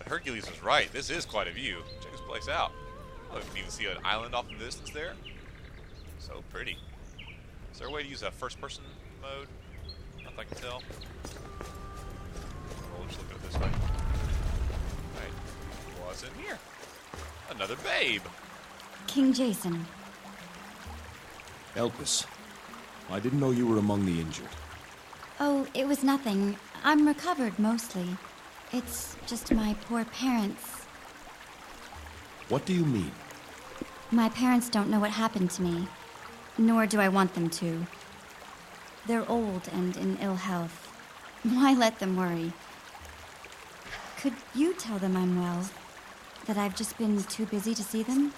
Hercules was right. This is quite a view. Check this place out. Oh, you can even see an island off in the distance there. So pretty. Is there a way to use a first-person mode? Not that I can tell. We'll just look at it this way. Right. What's in here? Another babe. King Jason. Elpis, I didn't know you were among the injured. Oh, it was nothing. I'm recovered, mostly. It's just my poor parents. What do you mean? My parents don't know what happened to me, nor do I want them to. They're old and in ill health. Why let them worry? Could you tell them I'm well? That I've just been too busy to see them?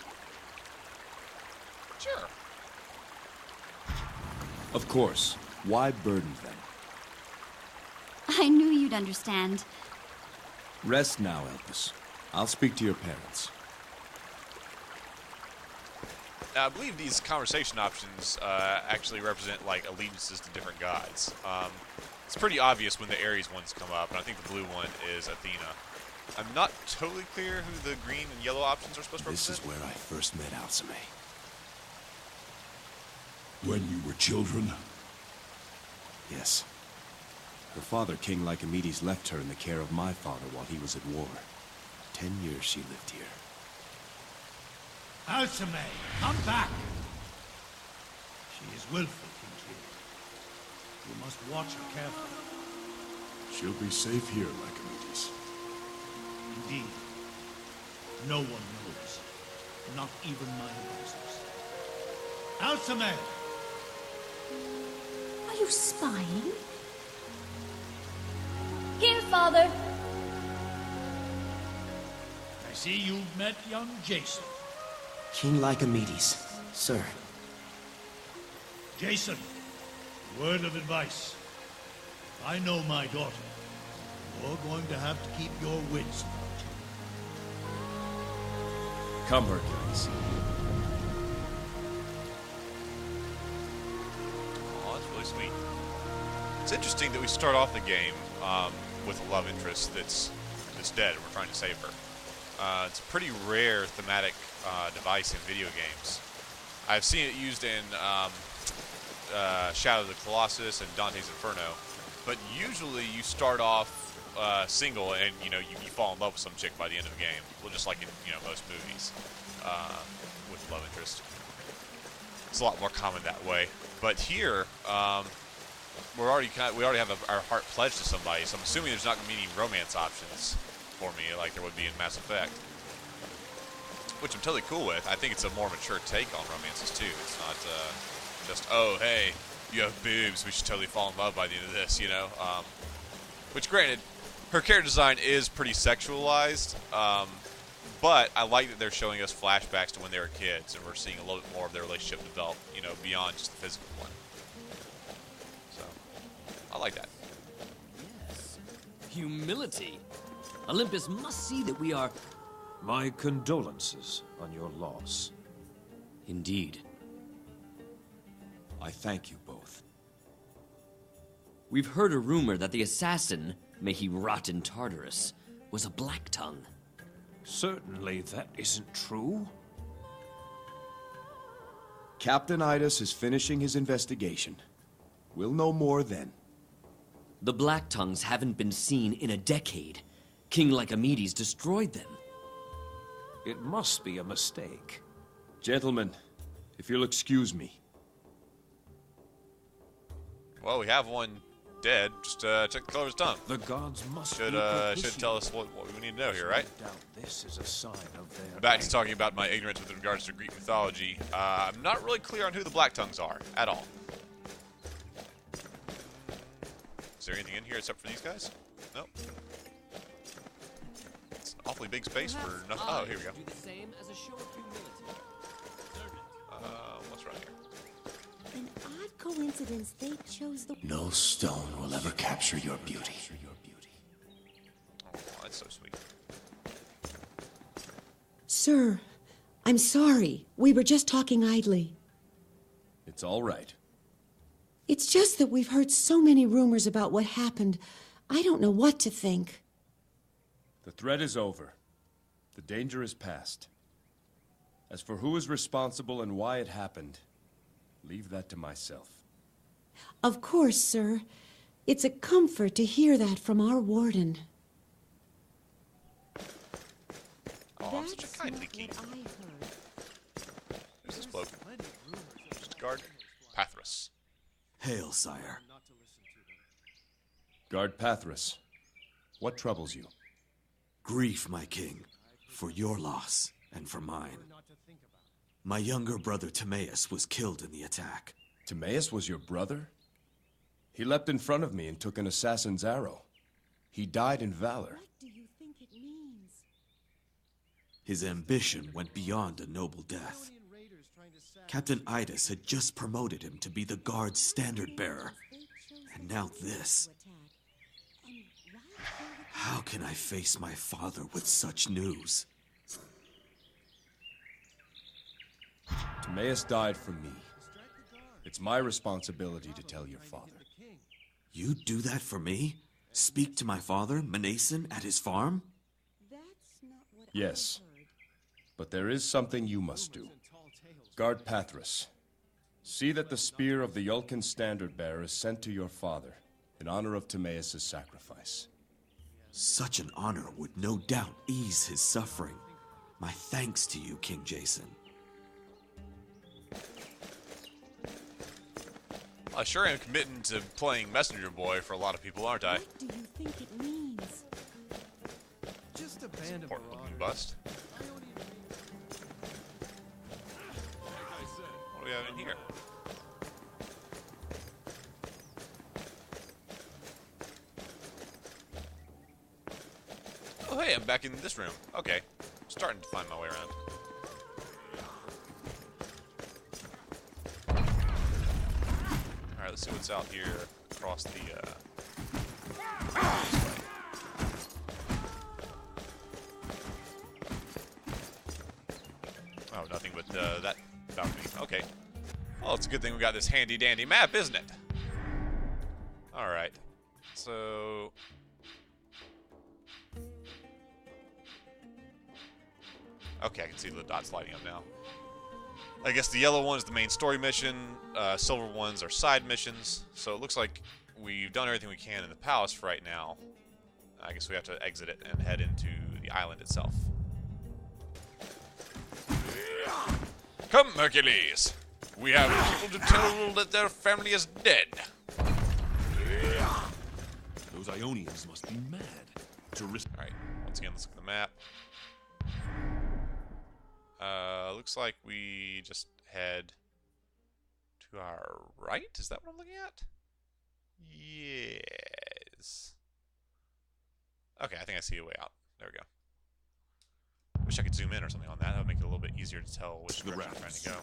Sure. Of course. Why burden them? I knew you'd understand. Rest now, Elpis. I'll speak to your parents. Now, I believe these conversation options actually represent, like, allegiances to different gods. It's pretty obvious when the Ares ones come up, and I think the blue one is Athena. I'm not totally clear who the green and yellow options are supposed to represent. This is where I first met Alceme. When you were children? Yes. Her father, King Lycomedes, left her in the care of my father while he was at war. 10 years she lived here. Alceme, come back! She is willful, King. You must watch her carefully. She'll be safe here, Lycomedes. Indeed. No one knows. Not even my advisors. Alceme! Are you spying? Here, Father. I see you've met young Jason. King Lycomedes, sir. Jason, word of advice. If I know my daughter, you're going to have to keep your wits about you. Come, Hercules. Oh, that's really sweet. It's interesting that we start off the game with a love interest that's dead, and we're trying to save her. It's a pretty rare thematic device in video games. I've seen it used in Shadow of the Colossus and Dante's Inferno, but usually you start off single and you fall in love with some chick by the end of the game. Well, just like in most movies with love interest. It's a lot more common that way. But here, we already have our heart pledged to somebody, so I'm assuming there's not going to be any romance options for me like there would be in Mass Effect, which I'm totally cool with. I think it's a more mature take on romances too. It's not just, oh hey, you have boobs, we should totally fall in love by the end of this, which granted, her character design is pretty sexualized, but I like that they're showing us flashbacks to when they were kids, and we're seeing a little bit more of their relationship develop, beyond just the physical one. So I like that. Yes. Humility. Olympus must see that we are... My condolences on your loss. Indeed. I thank you both. We've heard a rumor that the assassin, may he rot in Tartarus, was a Black Tongue. Certainly that isn't true. Captain Idas is finishing his investigation. We'll know more then. The Black Tongues haven't been seen in a decade. King Lycomedes destroyed them. It must be a mistake. Gentlemen, if you'll excuse me. Well, we have one dead. Just check the color of his tongue. The gods must should tell us what we need to know here, right? Doubt this is a sign of their Back to talking about my ignorance with regards to Greek mythology. I'm not really clear on who the Black Tongues are at all. Is there anything in here except for these guys? Nope. It's an awfully big space for nothing. Oh, here we go. Do the same as a show of humility. What's right here? An odd coincidence they chose the... No stone will ever capture your beauty. Oh, that's so sweet. Sir, I'm sorry. We were just talking idly. It's all right. It's just that we've heard so many rumors about what happened. I don't know what to think. The threat is over. The danger is past. As for who is responsible and why it happened, leave that to myself. Of course, sir. It's a comfort to hear that from our warden. Oh, I'm such a kindly king. Who's this bloke? Just guard Pathrus. Hail, sire. Guard Pathrus, what troubles you? Grief, my king, for your loss and for mine. My younger brother Timaeus was killed in the attack. Timaeus was your brother? He leapt in front of me and took an assassin's arrow. He died in valor. What do you think it means? His ambition went beyond a noble death. Captain Idas had just promoted him to be the guard's standard bearer. And now this. How can I face my father with such news? Timaeus died for me. It's my responsibility to tell your father. You do that for me? Speak to my father, Mnason, at his farm? Yes. But there is something you must do. Guard Pathrus. See that the spear of the Yulkan standard bearer is sent to your father in honor of Timaeus' sacrifice. Such an honor would no doubt ease his suffering. My thanks to you, King Jason. I sure am committing to playing messenger boy for a lot of people, aren't I? What do you think it means? Just a band of Important-looking bust. What do we have in here? Oh, hey, I'm back in this room. Okay. Starting to find my way around. Alright, let's see what's out here across the, oh, nothing but, that balcony. Okay. Well, it's a good thing we got this handy-dandy map, isn't it? Alright. So... okay, I can see the dots lighting up now. I guess the yellow one is the main story mission, silver ones are side missions, so it looks like we've done everything we can in the palace for right now. I guess we have to exit it and head into the island itself. Come, Hercules! We have people to tell that their family is dead. Those Ionians must be mad. Alright, once again, let's look at the map. Looks like we just head to our right? Is that what I'm looking at? Yes. Okay, I think I see a way out. There we go. Wish I could zoom in or something on that. That would make it a little bit easier to tell which direction I'm trying to go.